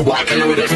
walking with it.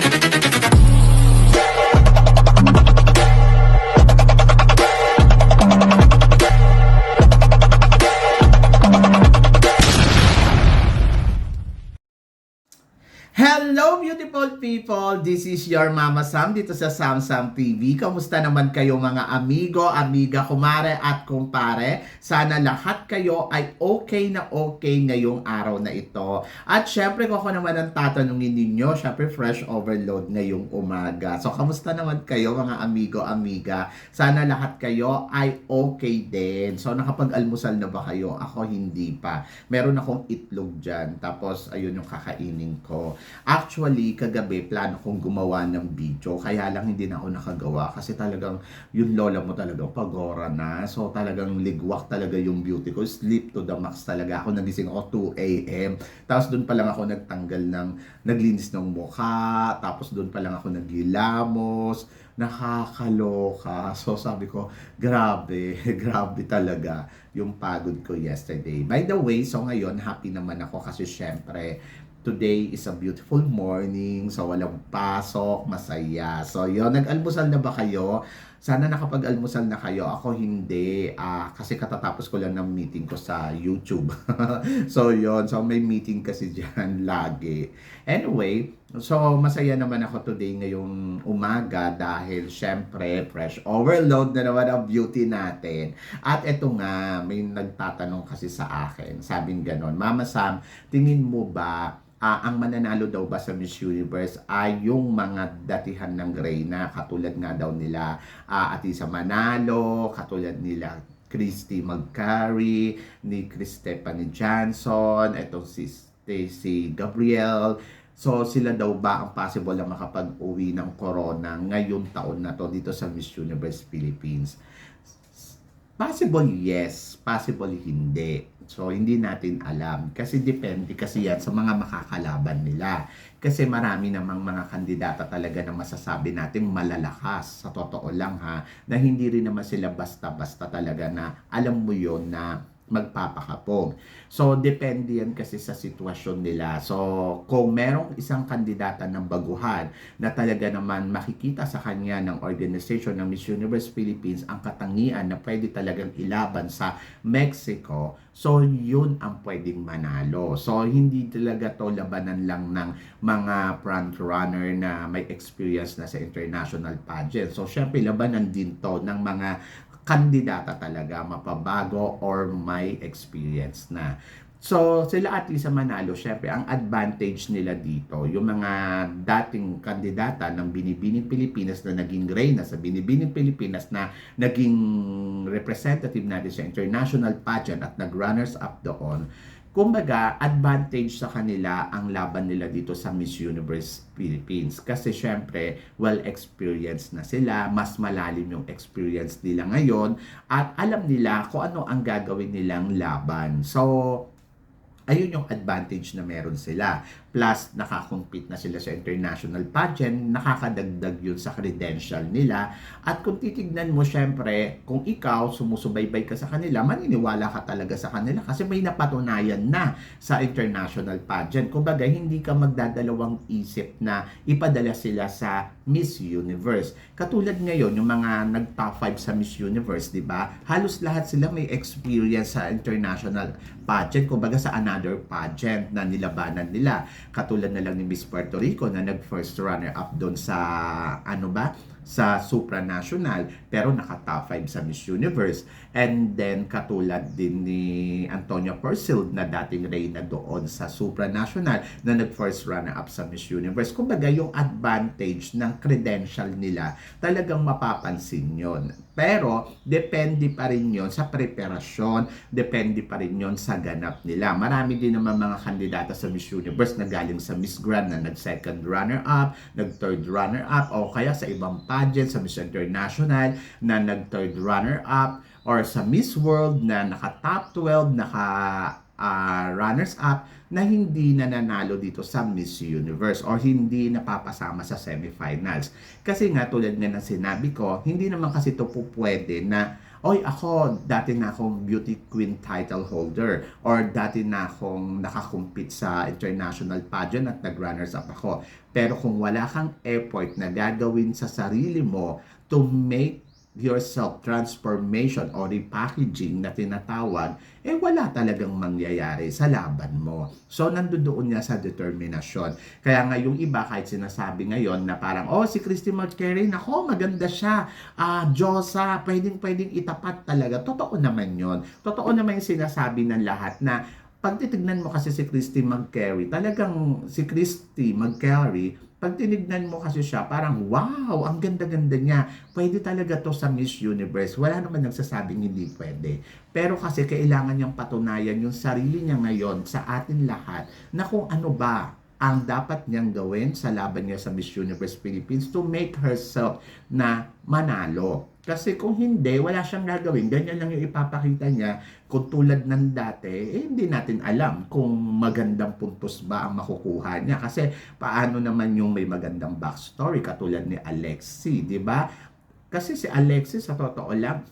Hello beautiful people! This is your Mama Sam dito sa Sam Sam TV. Kamusta naman kayo mga amigo, amiga, kumare at kumpare? Sana lahat kayo ay okay na okay ngayong araw na ito. At syempre kung ako naman ang tatanungin ninyo, syempre fresh overload ngayong umaga. So kamusta naman kayo mga amigo, amiga? Sana lahat kayo ay okay din. So nakapag-almusal na ba kayo? Ako hindi pa. Meron akong itlog dyan. Tapos ayun yung kakainin ko. Actually, kagabi, plano kong gumawa ng video. Kaya lang hindi na ako nakagawa. Kasi talagang, yung lola mo talagang pagora na. So, talagang ligwak talaga yung beauty ko. Sleep to the max talaga. Ako nagising ako 2 a.m. Tapos doon pa lang ako naglinis ng mukha. Tapos doon pa lang ako naghilamos. Nakakaloka. So, sabi ko, grabe, grabe talaga yung pagod ko yesterday. By the way, so ngayon, happy naman ako kasi syempre, today is a beautiful morning, so walang pasok, masaya. So yun, nag-almusal na ba kayo? Sana nakapag-almusal na kayo. Ako hindi, kasi katatapos ko lang ng meeting ko sa YouTube. So yun, so may meeting kasi dyan lagi. Anyway, so masaya naman ako today ngayong umaga dahil syempre fresh overload na naman ang beauty natin. At eto nga, may nagtatanong kasi sa akin, sabing ganon, Mama Sam, tingin mo ba ang mananalo daw ba sa Miss Universe ay yung mga datihan ng Reyna, katulad nga daw nila Atisa Manalo, katulad nila Christy Magcari, ni Stephanie Johnson, etong si Stacey Gabriel. So sila daw ba ang possible na makapag-uwi ng corona ngayong taon na to dito sa Miss Universe Philippines? Possible yes, possible hindi. So, hindi natin alam. Kasi depende kasi yan sa mga makakalaban nila. Kasi marami namang mga kandidata talaga na masasabi natin malalakas. Sa totoo lang ha, na hindi rin naman sila basta-basta talaga na alam mo yon na magpapakapog. So, depende yan kasi sa sitwasyon nila. So, kung merong isang kandidata ng baguhan na talaga naman makikita sa kanya ng organization ng Miss Universe Philippines ang katangian na pwede talagang ilaban sa Mexico, so yun ang pwedeng manalo. So, hindi talaga to labanan lang ng mga front runner na may experience na sa international pageant. So, syempre, labanan din to ng mga kandidata talaga, mapabago or may experience na. So, sila Atisa Manalo, syempre, ang advantage nila dito, yung mga dating kandidata ng Binibining Pilipinas na naging Reyna sa Binibining Pilipinas na naging representative natin sa international pageant at nag-runners up doon, kumbaga, advantage sa kanila ang laban nila dito sa Miss Universe Philippines. Kasi syempre, well-experienced na sila, mas malalim yung experience nila ngayon, at alam nila kung ano ang gagawin nilang laban. So, ayun yung advantage na meron sila. Plus, nakakompete na sila sa international pageant, nakakadagdag yun sa credential nila. At kung titignan mo, syempre, kung ikaw sumusubaybay ka sa kanila, maniniwala ka talaga sa kanila kasi may napatunayan na sa international pageant. Kumbaga, hindi ka magdadalawang isip na ipadala sila sa Miss Universe. Katulad ngayon, yung mga nag-top 5 sa Miss Universe, di ba? Halos lahat sila may experience sa international pageant, kumbaga sa another pageant na nilabanan nila. Katulad na lang ni Miss Puerto Rico na nag-first runner-up doon sa, sa supranational, pero naka-top 5 sa Miss Universe. And then, katulad din ni Antonia Persil na dating Reyna doon sa supranational na nag-first runner-up sa Miss Universe. Kumbaga, yung advantage ng credential nila, talagang mapapansin yon. Pero, depende pa rin yon sa preparasyon, depende pa rin yon sa ganap nila. Marami din naman mga kandidata sa Miss Universe na galing sa Miss Grand na nag-second runner-up, nag-third runner-up, o kaya sa ibang pageant, sa Miss International na nag-third runner-up, or sa Miss World na naka-top 12, runners-up na hindi nananalo dito sa Miss Universe or hindi napapasama sa semifinals. Kasi nga tulad nga ng sinabi ko, hindi naman kasi ito po pwede na oy ako, dati na akong beauty queen title holder or dati na akong nakakumpit sa international pageant at nag-runners up ako. Pero kung wala kang effort na gagawin sa sarili mo to make yourself transformation or repackaging na tinatawag, wala talagang mangyayari sa laban mo. So, nandoon niya sa determinasyon. Kaya nga yung iba, kahit sinasabi ngayon na parang, si Christy McCary, nako, maganda siya. Diyosa, pwedeng itapat talaga. Totoo naman yon. Totoo naman yung sinasabi ng lahat na pag titignan mo kasi si Christy McCary, talagang si Christy McCary, pag tinignan mo kasi siya, parang wow, ang ganda-ganda niya. Pwede talaga to sa Miss Universe. Wala naman nagsasabing hindi pwede. Pero kasi kailangan niyang patunayan yung sarili niya ngayon sa atin lahat na kung ano ba ang dapat niyang gawin sa laban niya sa Miss Universe Philippines to make herself na manalo. Kasi kung hindi, wala siyang gagawin. Ganyan lang yung ipapakita niya. Kung tulad ng dati, hindi natin alam kung magandang puntos ba ang makukuha niya. Kasi paano naman yung may magandang backstory katulad ni Alexi, di ba? Kasi si Alexi, sa totoo lang,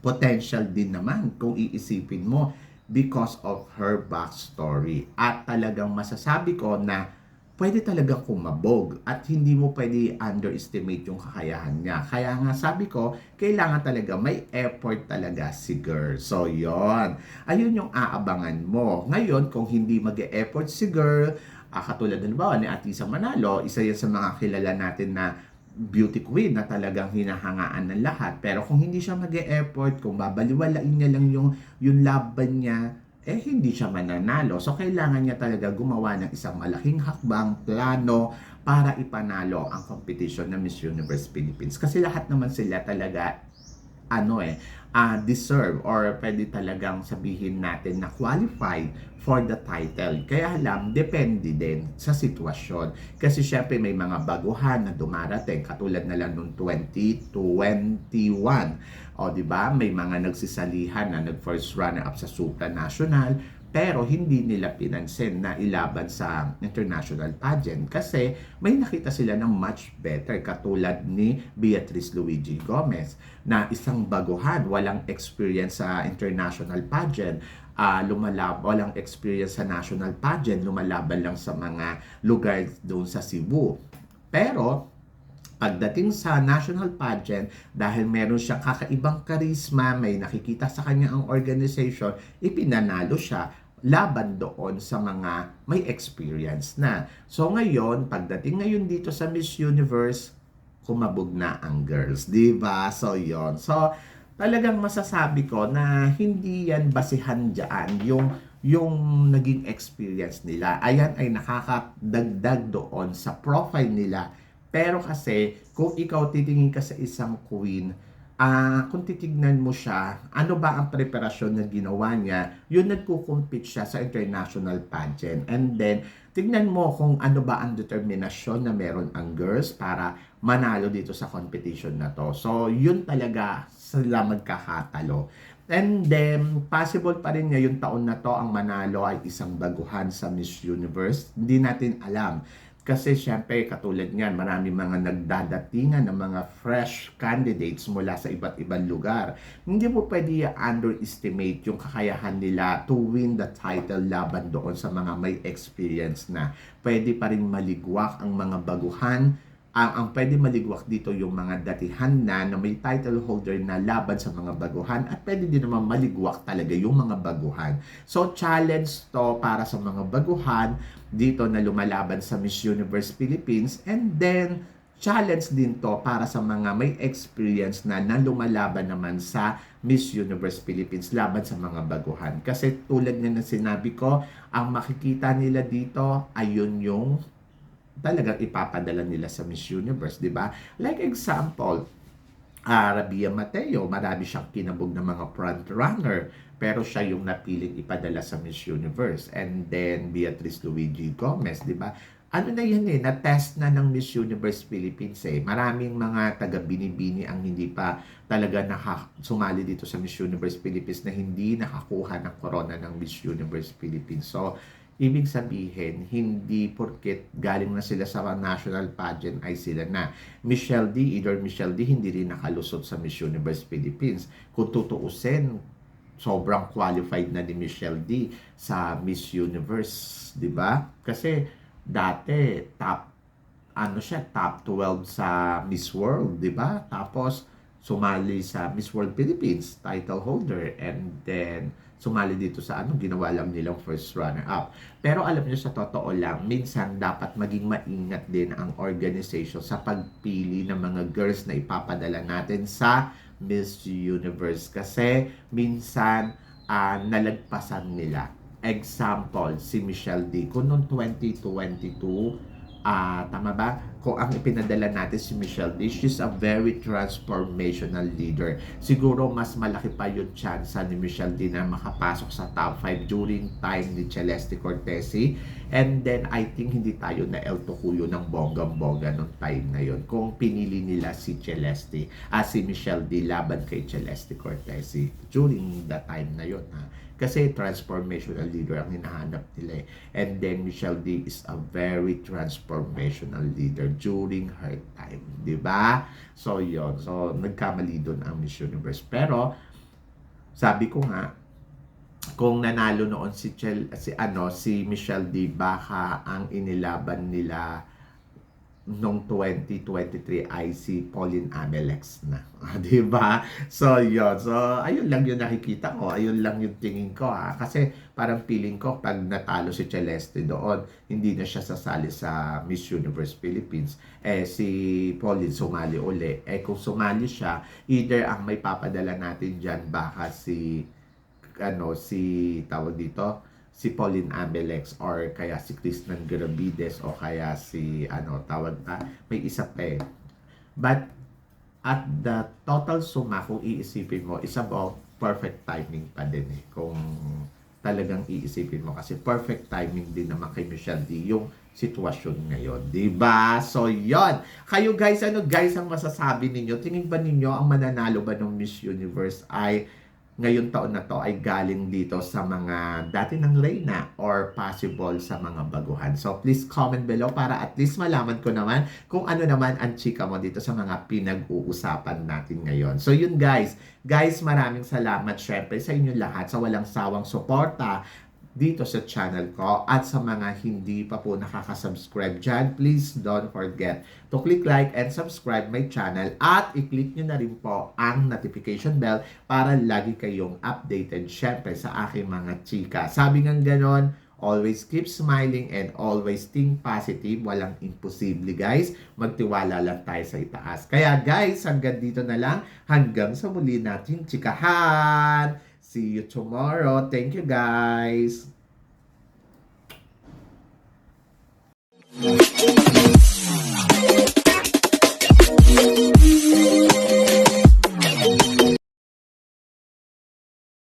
potential din naman kung iisipin mo because of her backstory. At talagang masasabi ko na pwede talagang kumabog at hindi mo pwede underestimate yung kakayahan niya. Kaya nga sabi ko, kailangan talaga may effort talaga si girl. So, yon. Ayun yung aabangan mo. Ngayon, kung hindi mag-e-effort si girl, katulad ng ba ni Atisa Manalo, isa yan sa mga kilala natin na beauty queen na talagang hinahangaan ng lahat. Pero kung hindi siya mag-e-effort, kung babaliwalain niya lang yung laban niya, hindi siya mananalo. So, kailangan niya talaga gumawa ng isang malaking hakbang, plano, para ipanalo ang competition ng Miss Universe Philippines. Kasi lahat naman sila talaga, deserve or pwede talagang sabihin natin na qualified for the title. Kaya alam, depende din sa sitwasyon. Kasi syempre may mga baguhan na dumarating, katulad na lang noong 2021. O, di ba? May mga nagsisalihan na nag-first runner-up sa supranational, pero hindi nila pinansin na ilaban sa international pageant kasi may nakita sila ng much better katulad ni Beatrice Luigi Gomez na isang baguhan, walang experience sa international pageant, walang experience sa national pageant, lumalaban lang sa mga lugar doon sa Cebu. Pero pagdating sa national pageant, dahil meron siyang kakaibang karisma, may nakikita sa kanya ang organization, ipinanalo siya laban doon sa mga may experience na. So ngayon, pagdating ngayon dito sa Miss Universe, kumabog na ang girls, di ba? So yon. So talagang masasabi ko na hindi yan basihan dyan yung naging experience nila. Ayan ay nakakadagdag doon sa profile nila. Pero kasi, kung ikaw titingin ka sa isang queen, kung titignan mo siya, ano ba ang preparasyon na ginawa niya, yun nagkukumpit siya sa international pageant. And then, tignan mo kung ano ba ang determinasyon na meron ang girls para manalo dito sa competition na to. So, yun talaga sila magkakatalo. And then, possible pa rin ngayong taon na to ang manalo ay isang baguhan sa Miss Universe. Hindi natin alam. Kasi syempre, katulad niyan, marami mga nagdadatingan ng mga fresh candidates mula sa iba't ibang lugar. Hindi mo pwede underestimate yung kakayahan nila to win the title laban doon sa mga may experience na. Pwede pa rin maligwak ang mga baguhan. Ang pwede maligwak dito yung mga datihan na may title holder na laban sa mga baguhan at pwede din naman maligwak talaga yung mga baguhan. So, challenge to para sa mga baguhan dito na lumalaban sa Miss Universe Philippines, and then challenge din to para sa mga may experience na lumalaban naman sa Miss Universe Philippines laban sa mga baguhan. Kasi tulad nga na sinabi ko, ang makikita nila dito ayun yung talagang ipapadala nila sa Miss Universe, di ba? Like example, Rabia Mateo, marami siyang kinabog ng mga front runner, pero siya yung napiling ipadala sa Miss Universe. And then Beatrice Luigi Gomez, di ba? Ano na yan na-test na ng Miss Universe Philippines Maraming mga taga-binibini ang hindi pa talaga sumali dito sa Miss Universe Philippines na hindi nakakuha ng corona ng Miss Universe Philippines. So, Ibig sabihin, hindi porket galing na sila sa national pageant ay sila na. Either Michelle D, hindi rin nakalusot sa Miss Universe Philippines. Kung tutuusin, sobrang qualified na ni Michelle D sa Miss Universe, di ba? Kasi dati top 12 sa Miss World, di ba? Tapos sumali sa Miss World Philippines, title holder, and then sumali dito sa ginawa lang nilang first runner-up. Pero alam niyo, sa totoo lang, minsan dapat maging maingat din ang organization sa pagpili ng mga girls na ipapadala natin sa Miss Universe. Kasi minsan nalagpasan nila. Example, si Michelle D. Kung noong 2022, tama ba? Kung ang ipinadala natin si Michelle D, she's a very transformational leader. Siguro mas malaki pa yung chance ni Michelle D na makapasok sa top 5 during time ni Celeste Cortesi. And then, I think hindi tayo na El Tocuyo ng bonggang-bongga nung time na yon kung pinili nila si Celeste, si Michelle D laban kay Celeste Cortesi during that time na yon. Kasi transformational leader ang hinahanap nila eh. And then Michelle D is a very transformational leader during her time, 'di ba? So 'yon. So nagkamali doon ang Miss Universe. Pero sabi ko nga, kung nanalo noon si Michelle D, baka ang inilaban nila noong 2023 ay si Pauline Abelex na. Di ba? So, yun. So, ayun lang yung nakikita ko. Ayun lang yung tingin ko. Kasi parang feeling ko pag natalo si Celeste doon, hindi na siya sasali sa Miss Universe Philippines. Si Pauline sumali uli. Kung sumali siya, either ang may papadala natin dyan, baka si tawag dito, si Pauline Abelex or kaya si Kristen Garavides o kaya si may isa pa eh. But at the total suma, kung iisipin mo, is about perfect timing pa din eh. Kung talagang iisipin mo, kasi perfect timing din naman kay Michelle D yung sitwasyon ngayon, di ba? So, yon. Kayo guys, ang masasabi ninyo? Tingin ba ninyo ang mananalo ba ng Miss Universe ay ngayon taon na to ay galing dito sa mga dati ng Reyna or possible sa mga baguhan? So please comment below para at least malaman ko naman kung ano naman ang chika mo dito sa mga pinag-uusapan natin ngayon. So yun guys, maraming salamat syempre sa inyong lahat sa walang sawang suporta dito sa channel ko, at sa mga hindi pa po nakaka-subscribe dyan, please don't forget to click like and subscribe my channel at i-click nyo na rin po ang notification bell para lagi kayong updated syempre sa aking mga chika. Sabi nga ganon, always keep smiling and always think positive. Walang imposible guys. Magtiwala lang tayo sa itaas. Kaya guys, hanggang dito na lang. Hanggang sa muli natin chikahan. See you tomorrow. Thank you guys.